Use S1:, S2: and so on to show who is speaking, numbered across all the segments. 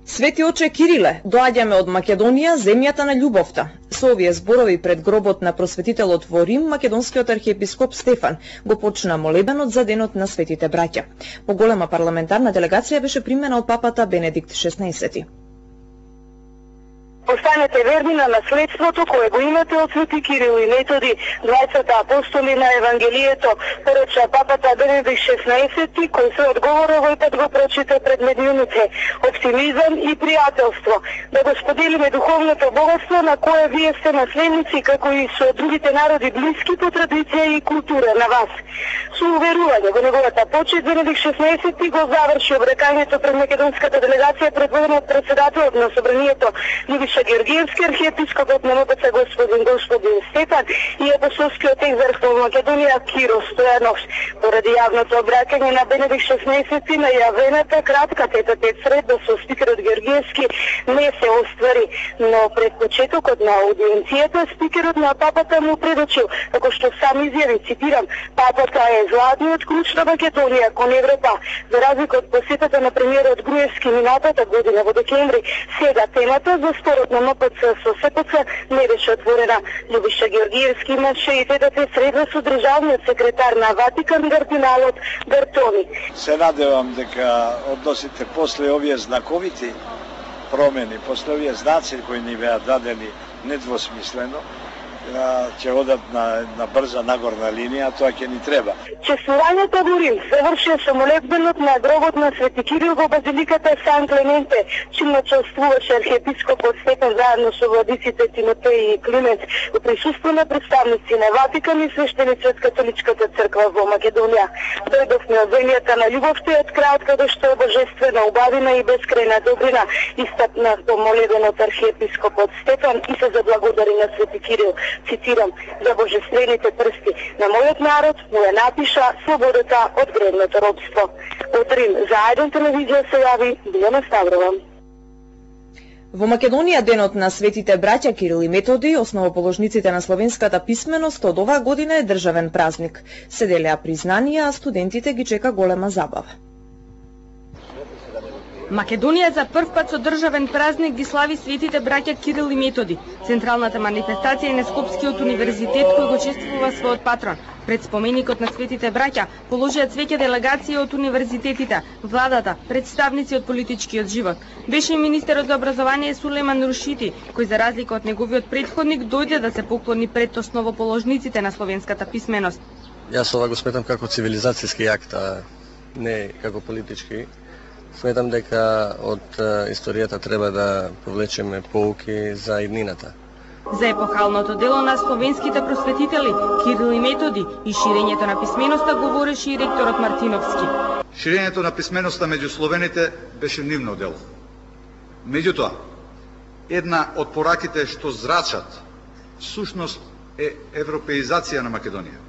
S1: Свети оче Кириле, доаѓаме од Македонија, земјата на љубовта. Со овие зборови пред гробот на просветителот во Рим, македонскиот архиепископ Стефан го почна молебенот за денот на светите браќа. Поголема парламентарна делегација беше примена од папата Бенедикт XVI.
S2: Останете верни на наследството кое го имате од Свети Кирил и Методи, двајцата апостоли на Евангелието, порача папата Бенедикт XVI, кој се одговора овој пат го прочита пред медиумите, оптимизам и пријателство, да го споделиме духовното богатство на кое вие сте наследници, како и со другите народи блиски по традиција и култура на вас. Со уверување во неговата почит, Бенедикт XVI го заврши обрекањето пред македонската делегација предводена од председателот на собранието Лјубиша Георгиевски, архиепископот на МПЦ господин Стефан и апостолскиот екзарх во Македонија Киро Стојанов. Поради јавното обраќање на Бенедикт XVI на јавената кратка тет-а-тет средба со спикерот Георгиевски не се оствари, но пред почетокот на аудиенцијата спикерот на папата му предочил, како што сам изјави, цитирам, папата е златниот клуч на Македонија кон Европа. За разлика од посетата на премиерот Груевски минатата година во декември, сега темата за спорот на МПЦ со СПЦ не беше отворена. Лјубиша Георгиевски имаше и тет-а-тет средба со државниот секретар на Ватикан кардиналот Бертони.
S3: Се надевам дека односите после овие знаковити промени, после овие знаци кои ни беа дадени недвосмислено, ќе одат на брза нагорна линија, тоа ќе ни треба.
S2: Чествувањето во Рим заврши со молебенот на гробот на Свети Кирил во базиликата Сан Клементе, чимно чествуваше архиепископот Стефан заедно со владиците Тимотеј и Климент во присуство на представници на Ватикан и свештеници од католичката црква во Македонија. Дојдовме од земјата на љубовта и од крајот каде што е божествена убавина и безкрајна добрина, истакна во молебенот архиепископот Стефан и се заблагодари на Свети Кирил. Цитирам, за божествените прсти на мојот народ му ја напиша слободата од гревното робство. Од Рим за Ајден телевизија се јави Билјана Ставрова.
S1: Во Македонија денот на светите браќа Кирил и Методи, основоположниците на словенската писменост, од оваа година е државен празник. Се делеа признанија, а студентите ги чека голема забава.
S4: Македонија за прв пат со државен празник ги слави светите браќа Кирил и Методи. Централната манифестација е на Скопскиот универзитет кој го чествува својот патрон. Пред споменикот на светите браќа положија цвеќе делегации од универзитетите, владата, представници од политичкиот живот. Беше и министерот за образование Сулейман Рушити, кој за разлика од неговиот претходник дојде да се поклони пред основоположниците на словенската писменост.
S5: Јас ова го сметам како цивилизацијски акт, а не како политички. Сметам дека од историјата треба да повлечеме поуки за иднината.
S4: За епохалното дело на словенските просветители Кирил и Методи и ширењето на писменоста говореше и ректорот Мартиновски.
S6: Ширењето на писменоста меѓу словените беше нивно дело. Меѓутоа, една од пораките што зрачат сушност е европеизација на Македонија.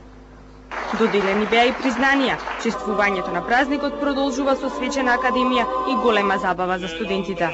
S4: Доделени беа и признанија. Чествувањето на празникот продолжува со свечена академија и голема забава за студентите.